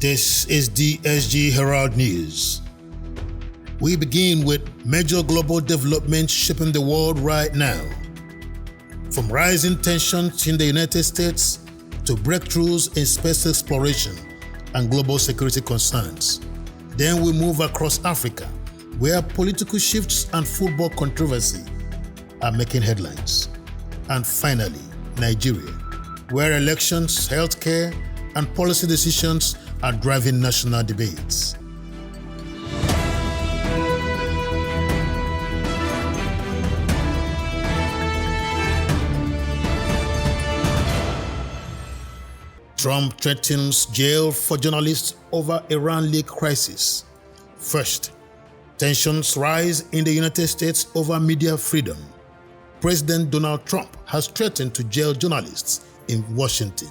This is DSG Herald News. We begin with major global developments shaping the world right now. From rising tensions in the United States to breakthroughs in space exploration and global security concerns. Then we move across Africa, where political shifts and football controversy are making headlines. And finally, Nigeria, where elections, healthcare, and policy decisions are driving national debates. Trump threatens jail for journalists over Iran leak crisis. First, tensions rise in the United States over media freedom. President Donald Trump has threatened to jail journalists in Washington.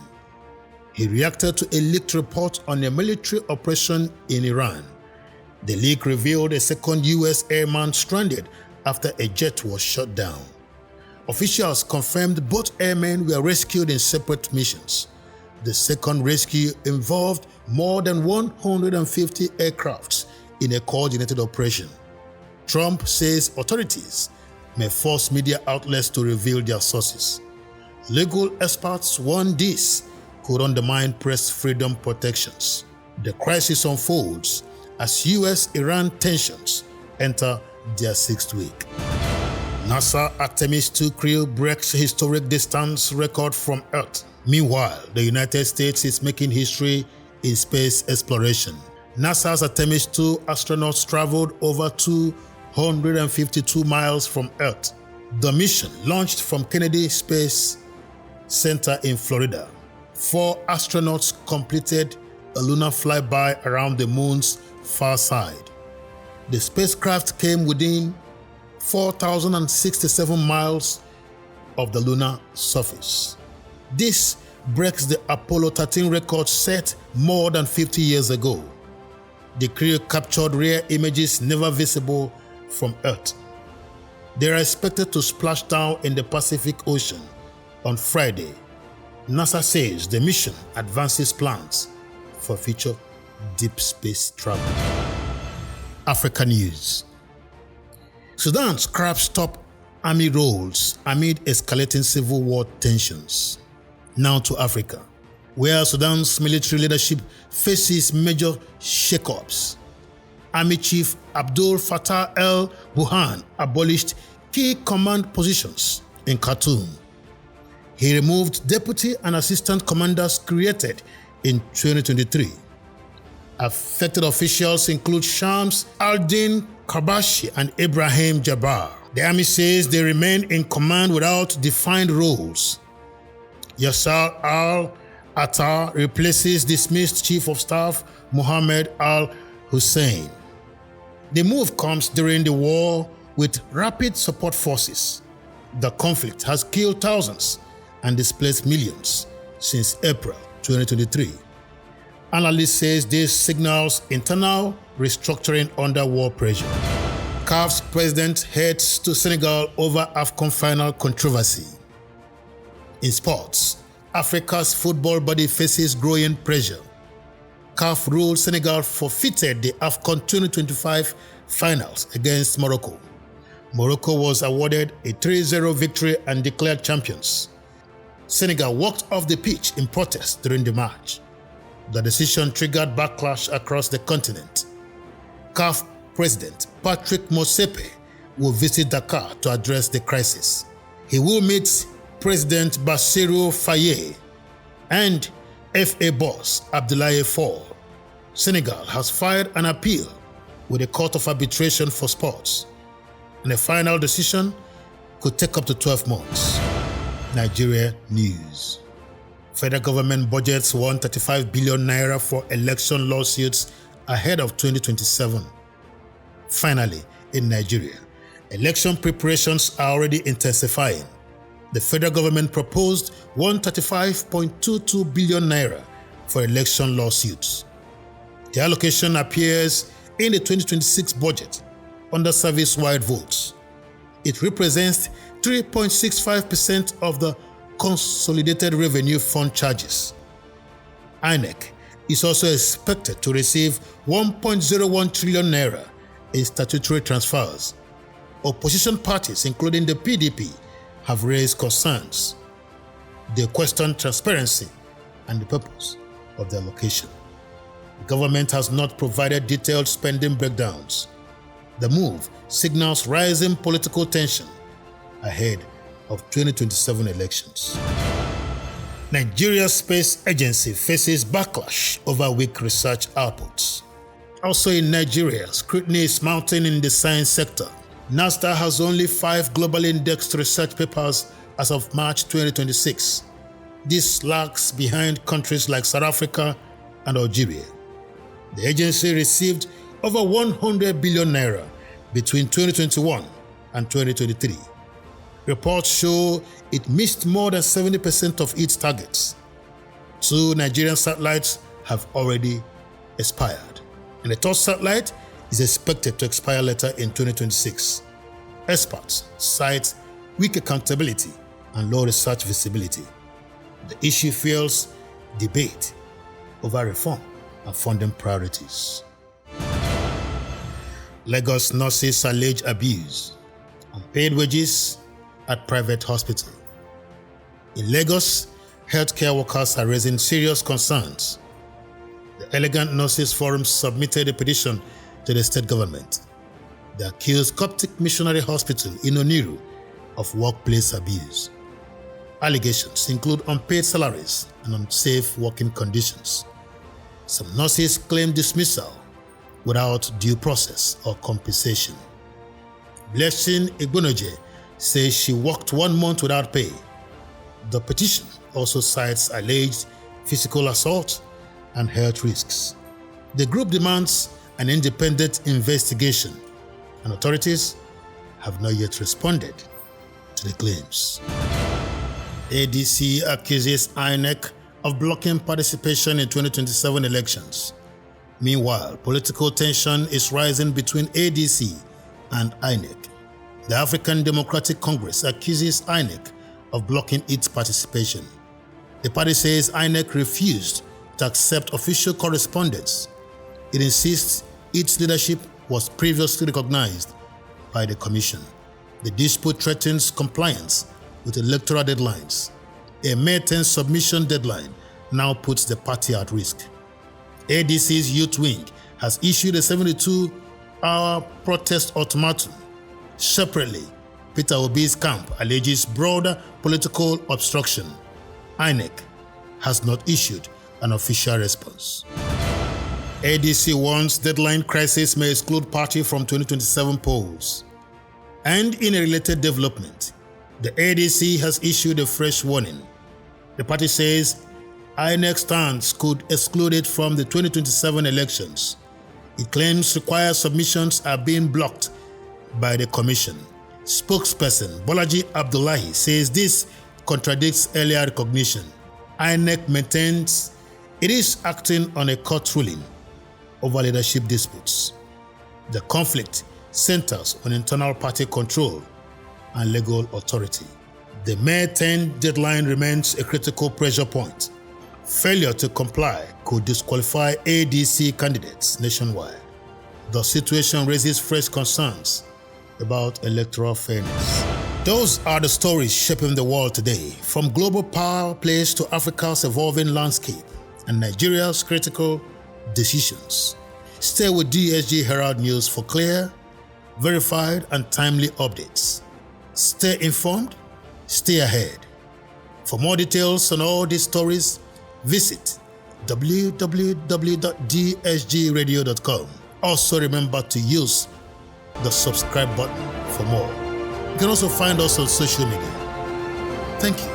He reacted to a leaked report on a military operation in Iran. The leak revealed a second U.S. airman stranded after a jet was shot down. Officials confirmed both airmen were rescued in separate missions. The second rescue involved more than 150 aircrafts in a coordinated operation. Trump says authorities may force media outlets to reveal their sources. Legal experts warn this could undermine press freedom protections. The crisis unfolds as U.S.-Iran tensions enter their sixth week. NASA Artemis II crew breaks historic distance record from Earth. Meanwhile, the United States is making history in space exploration. NASA's Artemis II astronauts traveled over 252 miles from Earth. The mission launched from Kennedy Space Center in Florida. 4 astronauts completed a lunar flyby around the moon's far side. The spacecraft came within 4,067 miles of the lunar surface. This breaks the Apollo 13 record set more than 50 years ago. The crew captured rare images never visible from Earth. They are expected to splash down in the Pacific Ocean on Friday. NASA says the mission advances plans for future deep space travel. Africa News. Sudan scraps top army roles amid escalating civil war tensions. Now to Africa, where Sudan's military leadership faces major shakeups. Army Chief Abdul Fattah el-Burhan abolished key command positions in Khartoum. He removed deputy and assistant commanders created in 2023. Affected officials include Shams al-Din Karbashi and Ibrahim Jabbar. The army says they remain in command without defined roles. Yasser al-Attar replaces dismissed Chief of Staff Mohammed al-Hussein. The move comes during the war with rapid support forces. The conflict has killed thousands and displaced millions since April 2023. Analysts say this signals internal restructuring under war pressure. CAF's president heads to Senegal over AFCON final controversy. In sports, Africa's football body faces growing pressure. CAF ruled Senegal forfeited the AFCON 2025 finals against Morocco. Morocco was awarded a 3-0 victory and declared champions. Senegal walked off the pitch in protest during the match. The decision triggered backlash across the continent. CAF President Patrick Motsepe will visit Dakar to address the crisis. He will meet President Bassirou Faye and FA boss Abdoulaye Fall. Senegal has filed an appeal with the Court of Arbitration for Sports, and a final decision could take up to 12 months. Nigeria News. Federal government budgets 135 billion naira for election lawsuits ahead of 2027. Finally, in Nigeria, election preparations are already intensifying. The federal government proposed 135.22 billion naira for election lawsuits. The allocation appears in the 2026 budget under service-wide votes. It represents 3.65% of the Consolidated Revenue Fund charges. INEC is also expected to receive 1.01 trillion naira in statutory transfers. Opposition parties, including the PDP, have raised concerns. They question transparency and the purpose of the allocation. The government has not provided detailed spending breakdowns. The move signals rising political tension ahead of 2027 elections. Nigeria's space agency faces backlash over weak research outputs. Also in Nigeria, scrutiny is mounting in the science sector. NASA has only 5 globally indexed research papers as of March 2026. This lags behind countries like South Africa and Algeria. The agency received over 100 billion naira between 2021 and 2023. Reports show it missed more than 70% of its targets. 2 Nigerian satellites have already expired, and the third satellite is expected to expire later in 2026. Experts cite weak accountability and low research visibility. The issue fuels debate over reform and funding priorities. Lagos nurses allege abuse, unpaid wages at private hospital. In Lagos, healthcare workers are raising serious concerns. The Elegant Nurses Forum submitted a petition to the state government. They accused Coptic Missionary Hospital in Oniru of workplace abuse. Allegations include unpaid salaries and unsafe working conditions. Some nurses claim dismissal without due process or compensation. Blessing Igbonoje says she worked 1 month without pay. The petition also cites alleged physical assault and health risks. The group demands an independent investigation, and authorities have not yet responded to the claims. ADC accuses INEC of blocking participation in 2027 elections. Meanwhile, political tension is rising between ADC and INEC. The African Democratic Congress accuses INEC of blocking its participation. The party says INEC refused to accept official correspondence. It insists its leadership was previously recognized by the Commission. The dispute threatens compliance with electoral deadlines. A May 10 submission deadline now puts the party at risk. ADC's youth wing has issued a 72-hour protest ultimatum. Separately, Peter Obi's camp alleges broader political obstruction. INEC has not issued an official response. ADC warns deadline crisis may exclude party from 2027 polls. And in a related development, the ADC has issued a fresh warning. The party says INEC stance could exclude it from the 2027 elections. It claims required submissions are being blocked by the Commission. Spokesperson Bolaji Abdullahi says this contradicts earlier recognition. INEC maintains it is acting on a court ruling over leadership disputes. The conflict centers on internal party control and legal authority. The May 10 deadline remains a critical pressure point. Failure to comply could disqualify ADC candidates nationwide. The situation raises fresh concerns about electoral fairness. Those are the stories shaping the world today, from global power plays to Africa's evolving landscape and Nigeria's critical decisions. Stay with DSG Herald News for clear, verified, and timely updates. Stay informed, stay ahead. For more details on all these stories, visit www.dsgradio.com. Also remember to use the subscribe button for more. You can also find us on social media. Thank you.